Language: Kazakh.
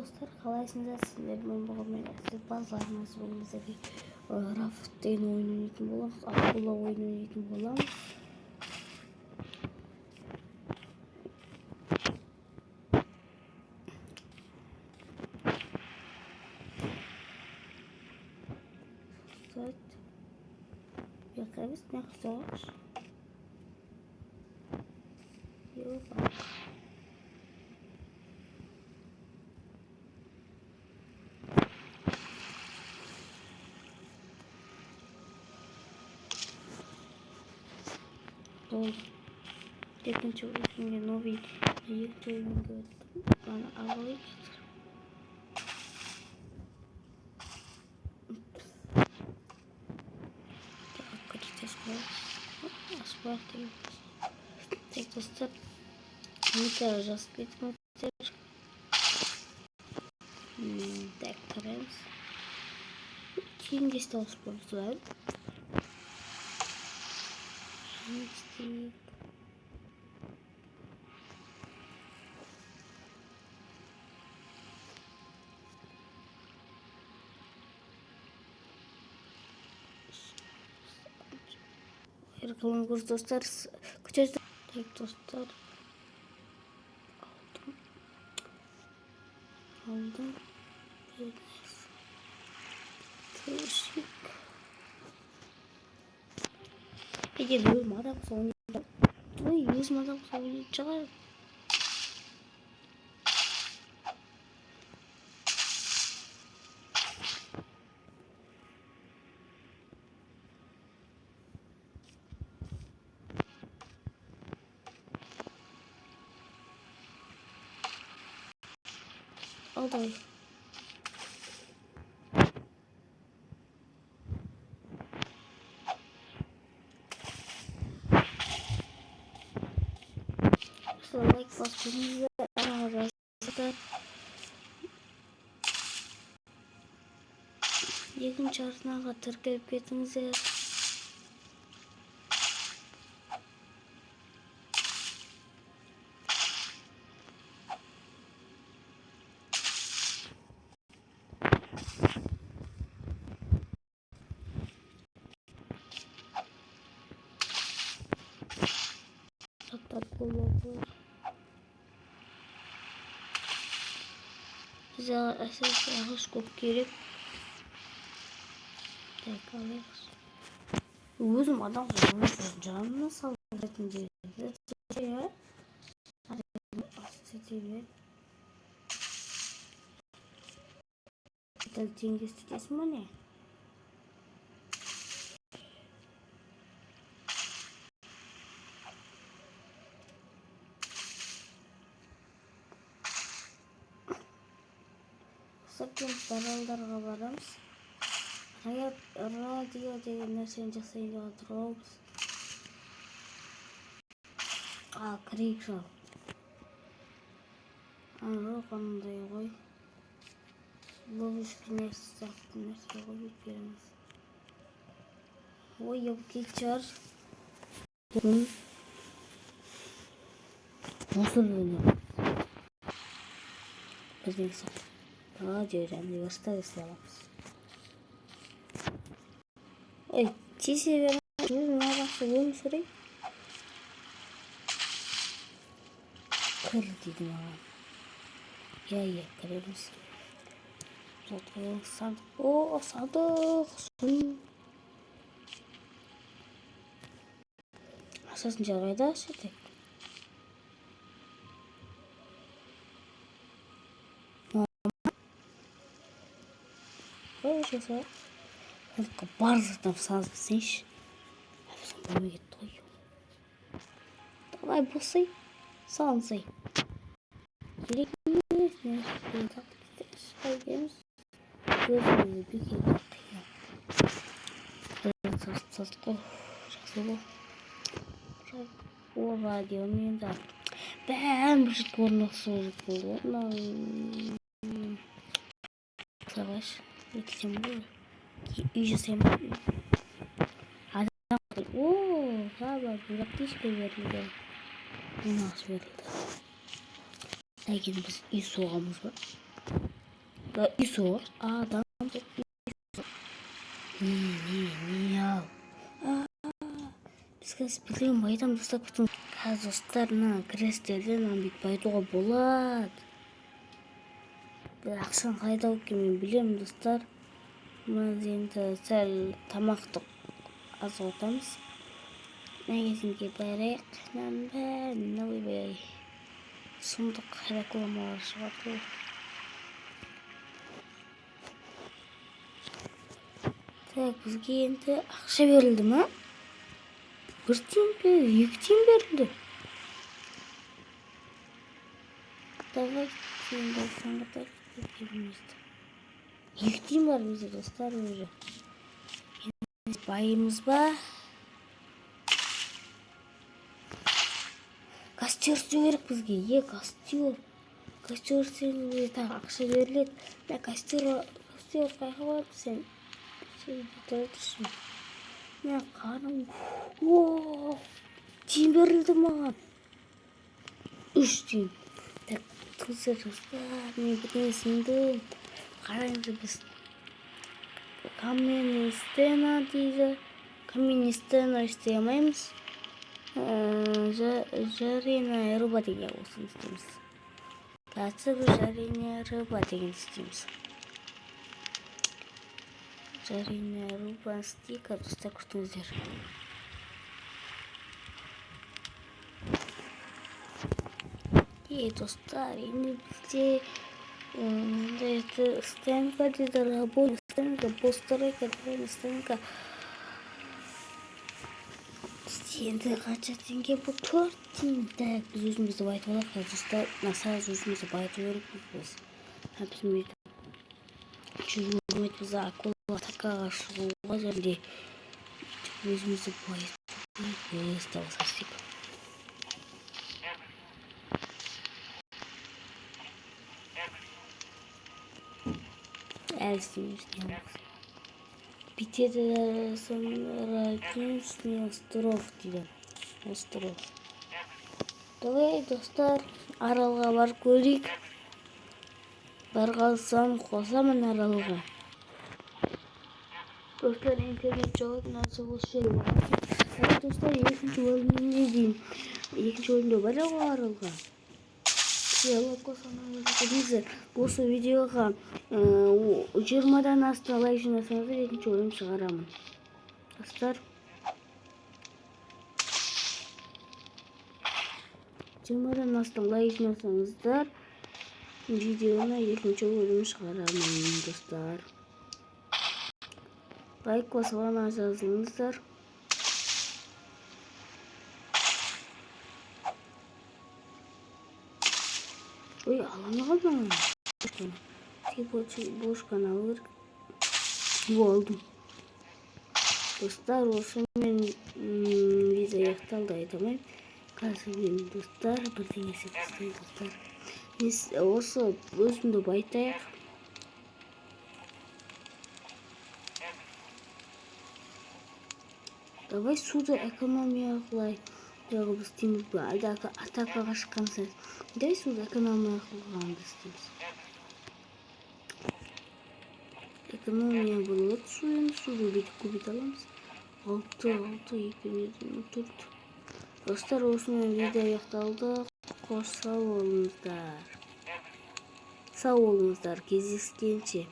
достар, қалайсыңдар? Сіздермен бүгін сіз базарыңыз бүгін біздерге рафтен ойын ойнайтын боламыз, акула ойын ойнайтын боламыз. Якобы снег зож. Ёба. Екінші өзімге новый екінші ойынға өттім. Бана алайын. Так, достар, митер жазып кетіңіздер. Так, қараймыз. Кейінге істеуіз болсылар. Қылың көз достар, күтеді. Так, достар. Aldım. Teşvik. Peki diyorum adam oynayacak. Ay 100 adam oynayacak. Aldım. Like basmanızı arasında екінші арнаға тіркеліп кетіңіздер. Bize esas ağaç kop gerek. Tek alıyoruz. Uzun adam sormuş canını saldırın diye. Ya. Hadi asitiyle. Tel tingi stres mi ne? Sakın sarıldırga varams. Radyo деген нәрсені жасайын деп отырмыз. Крик жал. Жоқ ондай ғой. Ловушки нәрсе қойып береміз. Ой, кетчар. Осы бөлім. Бізден сақ. Радио және бастау аламыз. Ой, тисе берем. Жүзін ағасы өң сұрай. Кір дейді маған. Я, кіреміз. Сандық. О, сандық. Асасын жағайда сөйтек. Ой, жаса. Сандыққа бар затам сазып сенші. Әбісің бөлме кетті ғой. Давай босай. Салынсай. Керек емес. Мен қайдеміз. Өзімізді бекеті қиын. Саздық қой. Жақсы бол. О, радио мен да. Бәм бір жұрт орнақсы жұрт болды. Сағаш. Ексем ғой. Үй жасайым. Адам қой. О, ғаба. Бұлақ тешке берілді. Бұнақ берілді. Әйген біз үй соғамыз ба? үй зор, адам не ал. Біз қазір білген байдан достар күтім. Қазір достар, крестерден бүйтіп байтуға болады. Бір ақшаны қайда алып мен білемін достар. Біз енді сәл тамақты аз отамыз. Магазинге барайық. Бәрін ойбай. Сұмдық рекламалар шығады. Так, бізге енді ақша берілді ма? 1 тиын берілді, 2 тиын берілді. Давай тиындар саңғатар берілмезді. 2 тиын бар бізде достар уже. Байымыз ба? Костер істеу керек бізге. Костер. Костер істеуге бізде тағы ақша беріледі. Мен костер қайға барып сен? Сен тұрсын. Мен қарым. Тиын берілді маған. 3 тиын. Так, тұлсыр достар. Мен бірден сындым. Қараңызды біз. Каменный стена дейді. Каменный стена істей алмаймыз. Жареная рыба деген осыны істейміз. Қазір жареная рыба деген істейміз. Жареная рыба істейік, достар күтіңіздер. Достар, енді бізде стенка дейді, рабочая стенка, постройка деген стенка. Енді қанша теңге бұл? 4 тиын. Так, біз өзімізді байтып алайық, достар. Насаз өзімізді байтып өретпіз біз. Біз мүйді. Жүрмейді біз акула атакаға шығуға жерде. Өзімізді байтып өретпіз. Тауысастик. Әлістеміз не олғыз. Битеді Ракинский остров дейді. Остров. Давай, достар, аралға барып көрейік. Барғалсам, қосамын аралға. Достар, интернет жоқ нәрсе осы жерге барасың. Достар, екінші бөліміне дейін. Екінші бөлімде бар ғой аралға. Осы видеоға 20-дан асты лайк жинасаңыздар, екінші бөлім шығарамын. Достар, 20-дан асты лайк жинасаңыздар, видеоны екінші бөлім шығарамын, достар. Лайк басылғаны жазылыңыздар. Ой, алаңа қалмаған. Бош канал керек. Алдым. Достар, осы мен видео аяқталды айтамайым. Қазір мен достар, бірдеңе істейін достар. Осы өзімді байтайық. Давай суды экономия қылай. Жағы біз істейміз бе? Атакаға шыққан сайын. Давай суды экономия қылғанды істейміз. Экономия болады суын. Суды бетіп көбет аламыз. 6, Достар, осымен видео аяқталды. Қош сау болыңыздар. Кездескенше.